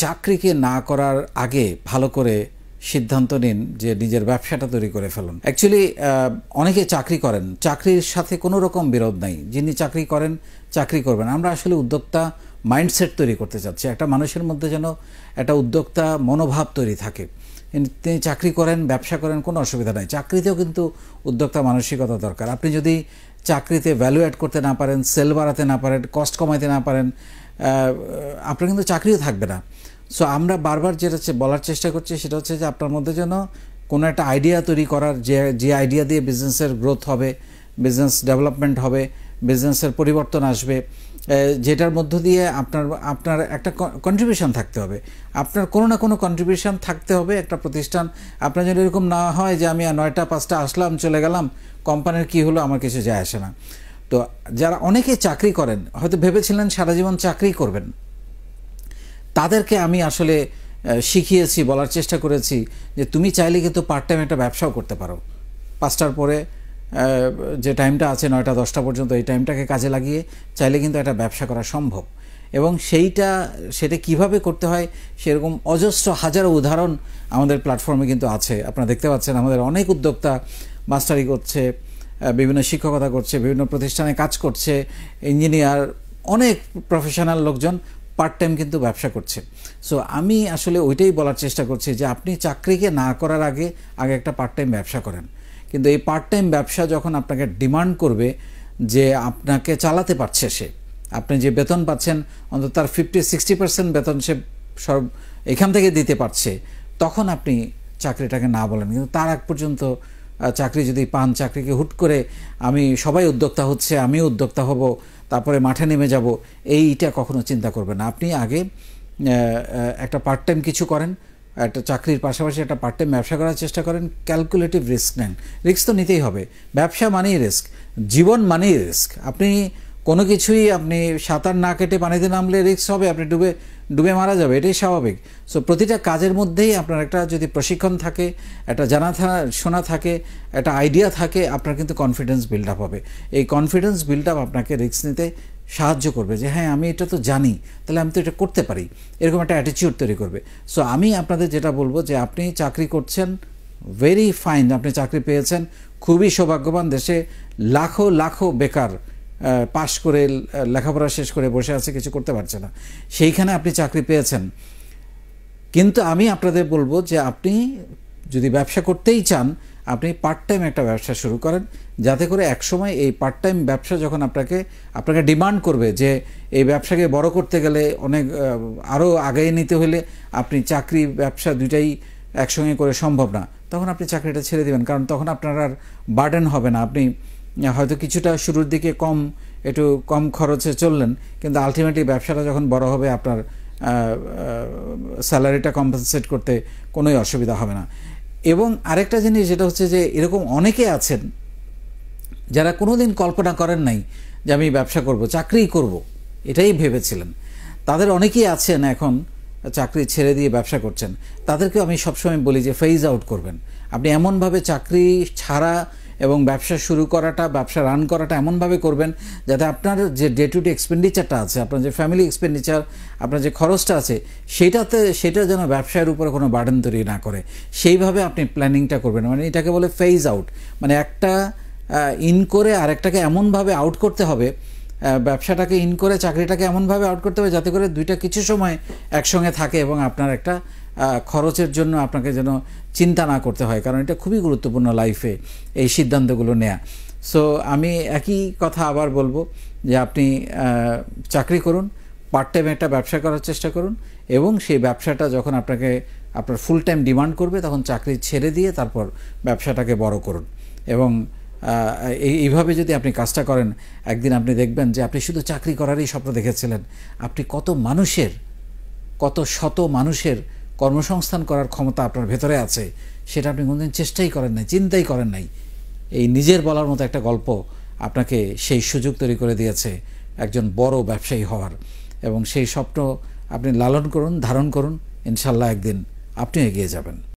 চাকরিকে না করার আগে ভালো করে সিদ্ধান্ত নিন যে নিজের ব্যবসাটা তৈরি করে ফেলুন। অ্যাকচুয়ালি অনেকে চাকরি করেন, চাকরির সাথে কোনো রকম বিরোধ নাই। যিনি চাকরি করেন চাকরি করবেন। আমরা আসলে উদ্যোক্তা মাইন্ডসেট তৈরি করতে চাচ্ছি, একটা মানুষের মধ্যে যেন একটা উদ্যোক্তা মনোভাব তৈরি থাকে। তিনি চাকরি করেন, ব্যবসা করেন, কোনো অসুবিধা নাই। চাকরিতেও কিন্তু উদ্যোক্তা মানসিকতা দরকার। আপনি যদি চাকরিতে ভ্যালু অ্যাড করতে না পারেন, সেল বাড়াতে না পারেন, কস্ট কমাইতে না পারেন, আপনার কিন্তু চাকরিও থাকবে না। সো আমরা বারবার যেটা বলার চেষ্টা করছি সেটা হচ্ছে যে আপনার মধ্যে যেন কোনো একটা আইডিয়া তৈরি করার, যে আইডিয়া দিয়ে বিজনেসের গ্রোথ হবে, বিজনেস ডেভেলপমেন্ট হবে, বিজনেসের পরিবর্তন আসবে, যেটার মধ্য দিয়ে আপনার একটা কন্ট্রিবিউশন থাকতে হবে। আপনার কোনো না কোনো কন্ট্রিবিউশন থাকতে হবে একটা প্রতিষ্ঠান। আপনার যেন এরকম না হয় যে আমি 9টা 5টা আসলাম চলে গেলাম, কোম্পানির কী হলো আমার কিছু যায় আসে না। তো যারা অনেকে চাকরি করেন, হয়তো ভেবেছিলেন সারা জীবন চাকরি করবেন, তাদেরকে আমি আসলে শিখিয়েছি, বলার চেষ্টা করেছি যে তুমি চাইলে কিন্তু পার্ট টাইম একটা ব্যবসাও করতে পারো। 5টার পরে যে টাইমটা আছে 9টা 10টা পর্যন্ত, এই টাইমটাকে কাজে লাগিয়ে চাইলে কিন্তু একটা ব্যবসা করা সম্ভব। এবং সেটা কিভাবে করতে হয় সেরকম অজস্র হাজারো উদাহরণ আমাদের প্ল্যাটফর্মে কিন্তু আছে। আপনারা দেখতে পাচ্ছেন আমাদের অনেক উদ্যোক্তা মাস্টারি করছে, বিভিন্ন শিক্ষকতা করছে, বিভিন্ন প্রতিষ্ঠানে কাজ করছে, ইঞ্জিনিয়ার, অনেক প্রফেশনাল লোকজন পার্ট টাইম কিন্তু ব্যবসা করছে। সো আমি আসলে ওইটাই বলার চেষ্টা করছি যে আপনি চাকরিকে না করার আগে একটা পার্ট টাইম ব্যবসা করেন। কিন্তু এই পার্ট টাইম ব্যবসা যখন আপনাকে ডিমান্ড করবে যে আপনাকে চালাতে পারছে, আপনি যে বেতন পাচ্ছেন অন্তত তার 50-60% বেতন সে এখান থেকে দিতে পারছে, তখন আপনি চাকরিটাকে না বলেন। কিন্তু তার আগ পর্যন্ত চাকরি যদি পান, চাকরিকে হুট করে সবাই উদ্যোক্তা হচ্ছে, আমিও উদ্যোক্তা হব, তারপরে মাঠে নেমে যাব, এইটা কখনো চিন্তা করবেন না। আপনি আগে একটা পার্ট টাইম কিছু করেন, একটা চাকরির পাশাপাশি একটা পার্ট টাইম ব্যবসা করার চেষ্টা করেন, ক্যালকুলেটিভ রিস্ক নেন। রিস্ক তো নিতেই হবে, ব্যবসা মানেই রিস্ক, জীবন মানেই রিস্ক। আপনি কোনো কিছুই আপনি সাঁতার না কেটে পানিতে নামলে রিস্ক হবে, আপনি ডুবে মারা যাবে, এটাই স্বাভাবিক। সো প্রতিটা কাজের মধ্যেই আপনার একটা যদি প্রশিক্ষণ থাকে, একটা শোনা থাকে, একটা আইডিয়া থাকে, আপনার কিন্তু কনফিডেন্স বিল্ড আপ হবে। এই কনফিডেন্স বিল্ড আপ আপনাকে রিস্ক নিতে সাহায্য করবে যে হ্যাঁ আমি এটা তো জানি, তাহলে আমি তো এটা করতে পারি, এরকম একটা অ্যাটিটিউড তৈরি করবে। সো আমি আপনাদের যেটা বলবো যে আপনি চাকরি করছেন, ভেরি ফাইন, আপনি চাকরি পেয়েছেন, খুবই সৌভাগ্যবান। দেশে লাখো লাখো বেকার পাশ করে লেখাপড়া শেষ করে বসে আছে, কিছু করতে পারছে না, সেইখানে আপনি চাকরি পেয়েছেন। কিন্তু আমি আপনাদের বলবো যে আপনি যদি ব্যবসা করতেই চান, আপনি পার্ট টাইম একটা ব্যবসা শুরু করেন, যাতে করে একসময় এই পার্ট টাইম ব্যবসা যখন আপনাকে ডিমান্ড করবে যে এই ব্যবসাকে বড় করতে গেলে অনেক আরও আগায় নিতে হলে আপনি চাকরি ব্যবসা দুইটাই একসঙ্গে করে সম্ভব না, তখন আপনি চাকরিটা ছেড়ে দেবেন। কারণ তখন আপনার আর বার্ডেন হবে না। আপনি হয়তো কিছুটা শুরুর দিকে একটু কম খরচে চললেন, কিন্তু আলটিমেটলি ব্যবসাটা যখন বড় হবে আপনার স্যালারিটা কম্পেনসেট করতে কোনোই অসুবিধা হবে না। এবং আরেকটা জিনিস যেটা হচ্ছে যে এরকম অনেকে আছেন যারা কোনোদিন কল্পনা করেন নাই যে আমি ব্যবসা করব, চাকরিই করব, এটাই ভেবেছিলেন। তাদের অনেকেই আছেন এখন চাকরি ছেড়ে দিয়ে ব্যবসা করছেন। তাদেরকে আমি সবসময় বলি যে ফেজ আউট করবেন। আপনি এমনভাবে চাকরি ছাড়া এবং ব্যবসা শুরু করাটা, ব্যবসা রান করাটা এমনভাবে করবেন যাতে আপনার যে ডে টু ডে এক্সপেন্ডিচারটা আছে, আপনার যে ফ্যামিলি এক্সপেন্ডিচার, আপনার যে খরচটা আছে, সেটা যেন ব্যবসায়ের উপরে কোনো বার্ডেন তৈরি না করে, সেইভাবে আপনি প্ল্যানিংটা করবেন। মানে এটাকে বলে ফেজ আউট। মানে একটা ইন করে আরেকটাকে এমনভাবে আউট করতে হবে, ব্যবসাটাকে ইন করে চাকরিটাকে এমনভাবে আউট করতে হবে যাতে করে দুইটা কিছু সময় একসঙ্গে থাকে এবং আপনার একটা খরচের জন্য আপনাকে যেন চিন্তা না করতে হয়। কারণ এটা খুবই গুরুত্বপূর্ণ লাইফে এই সিদ্ধান্তগুলো নেওয়া। সো আমি একই কথা আবার বলবো যে আপনি চাকরি করুন, পার্ট টাইম একটা ব্যবসা করার চেষ্টা করুন, এবং সেই ব্যবসাটা যখন আপনার ফুল টাইম ডিমান্ড করবে তখন চাকরি ছেড়ে দিয়ে তারপর ব্যবসাটাকে বড় করুন। এবং এইভাবে যদি আপনি কাজটা করেন, একদিন আপনি দেখবেন যে আপনি শুধু চাকরি করারই স্বপ্ন দেখেছিলেন, আপনি কত শত মানুষের কর্মসংস্থান করার ক্ষমতা আপনার ভেতরে আছে, সেটা আপনি কোনোদিন চেষ্টাই করেন নাই, চিন্তাই করেন নাই। এই নিজের বলার মতো একটা গল্প আপনাকে সেই সুযোগ তৈরি করে দিয়েছে একজন বড় ব্যবসায়ী হওয়ার। এবং সেই স্বপ্ন আপনি লালন করুন, ধারণ করুন, ইনশাল্লাহ একদিন আপনি এগিয়ে যাবেন।